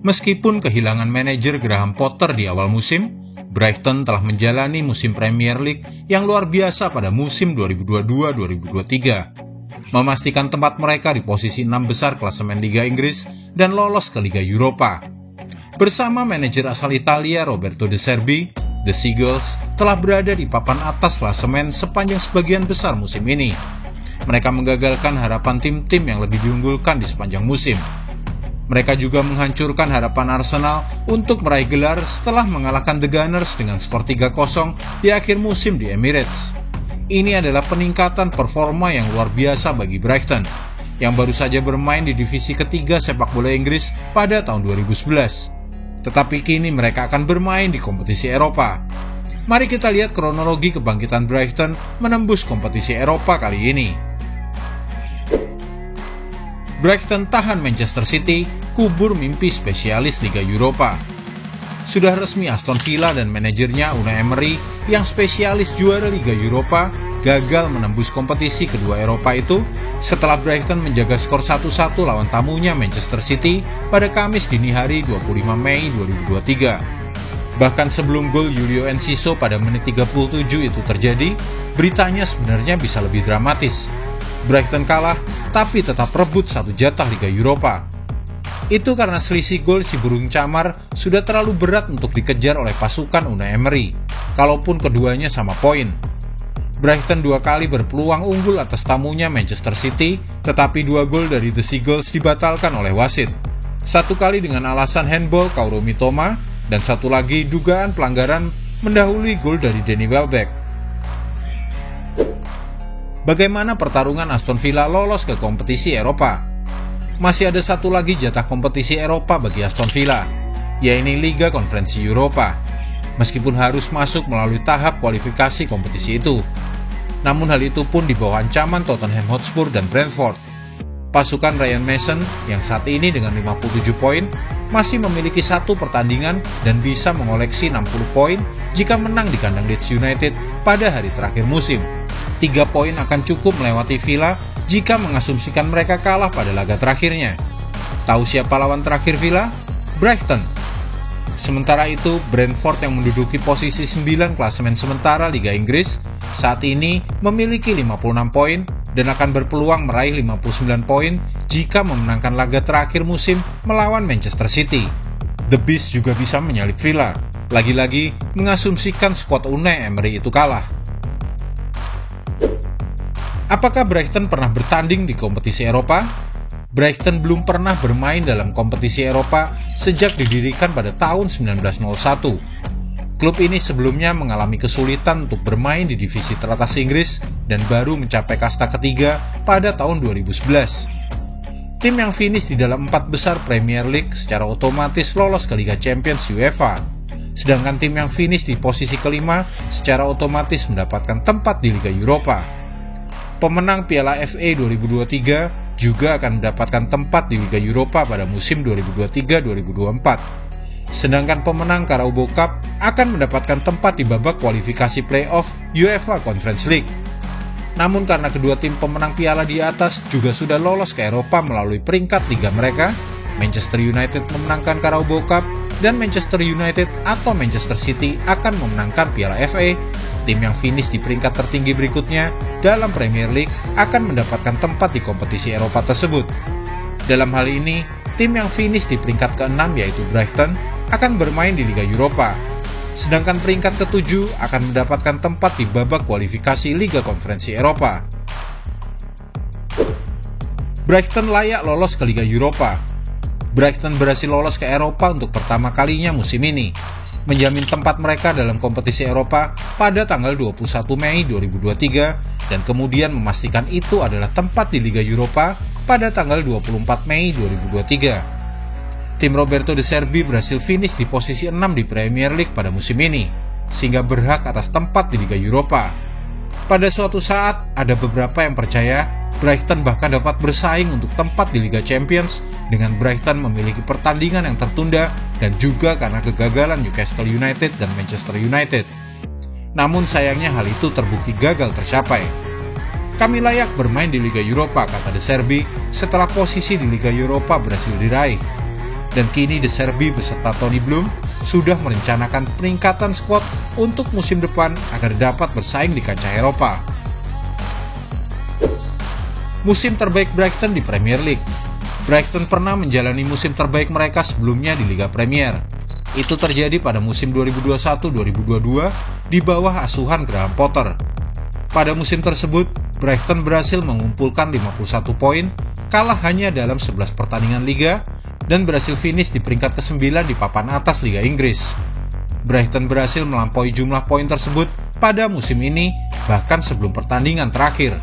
Meskipun kehilangan manajer Graham Potter di awal musim, Brighton telah menjalani musim Premier League yang luar biasa pada musim 2022-2023, memastikan tempat mereka di posisi 6 besar klasemen Liga Inggris dan lolos ke Liga Eropa. Bersama manajer asal Italia Roberto De Zerbi, The Seagulls telah berada di papan atas klasemen sepanjang sebagian besar musim ini. Mereka menggagalkan harapan tim-tim yang lebih diunggulkan di sepanjang musim. Mereka juga menghancurkan harapan Arsenal untuk meraih gelar setelah mengalahkan The Gunners dengan skor 3-0 di akhir musim di Emirates. Ini adalah peningkatan performa yang luar biasa bagi Brighton, yang baru saja bermain di divisi ketiga sepak bola Inggris pada tahun 2011. Tetapi kini mereka akan bermain di kompetisi Eropa. Mari kita lihat kronologi kebangkitan Brighton menembus kompetisi Eropa kali ini. Brighton tahan Manchester City, kubur mimpi spesialis Liga Eropa. Sudah resmi Aston Villa dan manajernya Unai Emery yang spesialis juara Liga Eropa gagal menembus kompetisi kedua Eropa itu setelah Brighton menjaga skor 1-1 lawan tamunya Manchester City pada Kamis dini hari 25 Mei 2023. Bahkan sebelum gol Julio Enciso pada menit 37 itu terjadi, beritanya sebenarnya bisa lebih dramatis. Brighton kalah, tapi tetap rebut satu jatah Liga Eropa. Itu karena selisih gol si burung camar sudah terlalu berat untuk dikejar oleh pasukan Unai Emery, kalaupun keduanya sama poin. Brighton 2 kali berpeluang unggul atas tamunya Manchester City, tetapi 2 gol dari The Seagulls dibatalkan oleh wasit. 1 kali dengan alasan handball Kaoru Mitoma, dan 1 lagi dugaan pelanggaran mendahului gol dari Danny Welbeck. Bagaimana pertarungan Aston Villa lolos ke kompetisi Eropa? Masih ada 1 lagi jatah kompetisi Eropa bagi Aston Villa, yaitu Liga Konferensi Eropa, meskipun harus masuk melalui tahap kualifikasi kompetisi itu. Namun hal itu pun di bawah ancaman Tottenham Hotspur dan Brentford. Pasukan Ryan Mason yang saat ini dengan 57 poin masih memiliki 1 pertandingan dan bisa mengoleksi 60 poin jika menang di kandang Leeds United pada hari terakhir musim. 3 poin akan cukup melewati Villa jika mengasumsikan mereka kalah pada laga terakhirnya. Tahu siapa lawan terakhir Villa? Brighton. Sementara itu, Brentford yang menduduki posisi 9 klasemen sementara Liga Inggris saat ini memiliki 56 poin dan akan berpeluang meraih 59 poin jika memenangkan laga terakhir musim melawan Manchester City. The Beast juga bisa menyalip Villa, lagi-lagi mengasumsikan skuad Unai Emery itu kalah. Apakah Brighton pernah bertanding di kompetisi Eropa? Brighton belum pernah bermain dalam kompetisi Eropa sejak didirikan pada tahun 1901. Klub ini sebelumnya mengalami kesulitan untuk bermain di divisi teratas Inggris dan baru mencapai kasta ketiga pada tahun 2011. Tim yang finish di dalam 4 besar Premier League secara otomatis lolos ke Liga Champions UEFA, sedangkan tim yang finish di posisi kelima secara otomatis mendapatkan tempat di Liga Eropa. Pemenang Piala FA 2023 juga akan mendapatkan tempat di Liga Eropa pada musim 2023-2024. Sedangkan pemenang Carabao Cup akan mendapatkan tempat di babak kualifikasi playoff UEFA Conference League. Namun karena kedua tim pemenang piala di atas juga sudah lolos ke Eropa melalui peringkat liga mereka, Manchester United memenangkan Carabao Cup dan Manchester United atau Manchester City akan memenangkan Piala FA. Tim yang finish di peringkat tertinggi berikutnya dalam Premier League akan mendapatkan tempat di kompetisi Eropa tersebut. Dalam hal ini, tim yang finish di peringkat ke-6 yaitu Brighton akan bermain di Liga Eropa, sedangkan peringkat ke-7 akan mendapatkan tempat di babak kualifikasi Liga Konferensi Eropa. Brighton layak lolos ke Liga Eropa. Brighton berhasil lolos ke Eropa untuk pertama kalinya musim ini, menjamin tempat mereka dalam kompetisi Eropa pada tanggal 21 Mei 2023 dan kemudian memastikan itu adalah tempat di Liga Eropa pada tanggal 24 Mei 2023. Tim Roberto De Zerbi berhasil finish di posisi 6 di Premier League pada musim ini, sehingga berhak atas tempat di Liga Eropa. Pada suatu saat, ada beberapa yang percaya Brighton bahkan dapat bersaing untuk tempat di Liga Champions dengan Brighton memiliki pertandingan yang tertunda dan juga karena kegagalan Newcastle United dan Manchester United. Namun sayangnya hal itu terbukti gagal tercapai. Kami layak bermain di Liga Eropa, kata De Zerbi setelah posisi di Liga Eropa berhasil diraih. dan kini De Zerbi beserta Tony Bloom sudah merencanakan peningkatan skuad untuk musim depan agar dapat bersaing di kancah Eropa. Musim terbaik Brighton di Premier League. Brighton pernah menjalani musim terbaik mereka sebelumnya di Liga Premier. Itu terjadi pada musim 2021-2022 di bawah asuhan Graham Potter. Pada musim tersebut, Brighton berhasil mengumpulkan 51 poin, kalah hanya dalam 11 pertandingan liga, dan berhasil finish di peringkat ke-9 di papan atas Liga Inggris. Brighton berhasil melampaui jumlah poin tersebut pada musim ini, bahkan sebelum pertandingan terakhir,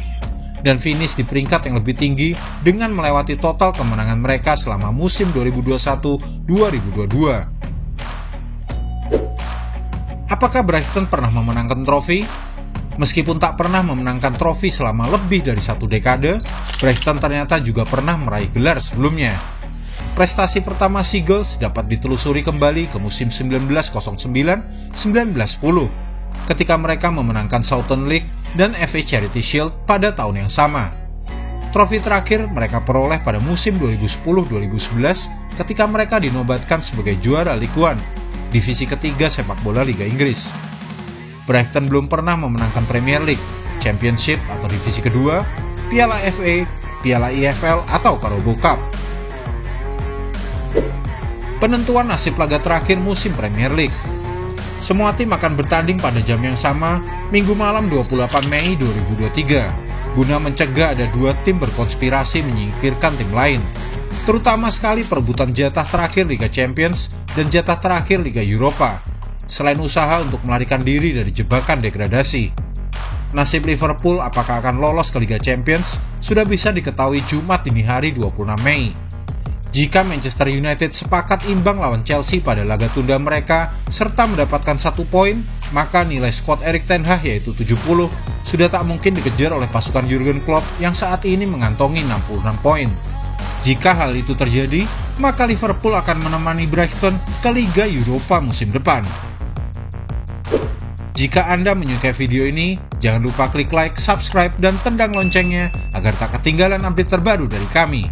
dan finish di peringkat yang lebih tinggi dengan melewati total kemenangan mereka selama musim 2021-2022. Apakah Brighton pernah memenangkan trofi? Meskipun tak pernah memenangkan trofi selama lebih dari 1 dekade, Brighton ternyata juga pernah meraih gelar sebelumnya. Prestasi pertama Seagulls dapat ditelusuri kembali ke musim 1909-1910, ketika mereka memenangkan Southern League dan FA Charity Shield pada tahun yang sama. Trofi terakhir mereka peroleh pada musim 2010-2011 ketika mereka dinobatkan sebagai juara League One, divisi ketiga sepak bola Liga Inggris. Brighton belum pernah memenangkan Premier League, Championship atau divisi kedua, Piala FA, Piala EFL atau Carabao Cup. Penentuan nasib laga terakhir musim Premier League. Semua tim akan bertanding pada jam yang sama, Minggu malam 28 Mei 2023, guna mencegah ada 2 tim berkonspirasi menyingkirkan tim lain, terutama sekali perebutan jatah terakhir Liga Champions dan jatah terakhir Liga Eropa, selain usaha untuk melarikan diri dari jebakan degradasi. Nasib Liverpool apakah akan lolos ke Liga Champions sudah bisa diketahui Jumat dini hari 26 Mei. Jika Manchester United sepakat imbang lawan Chelsea pada laga tunda mereka serta mendapatkan 1 poin, maka nilai skuad Erik ten Hag yaitu 70 sudah tak mungkin dikejar oleh pasukan Jurgen Klopp yang saat ini mengantongi 66 poin. Jika hal itu terjadi, maka Liverpool akan menemani Brighton ke Liga Eropa musim depan. Jika Anda menyukai video ini, jangan lupa klik like, subscribe, dan tendang loncengnya agar tak ketinggalan update terbaru dari kami.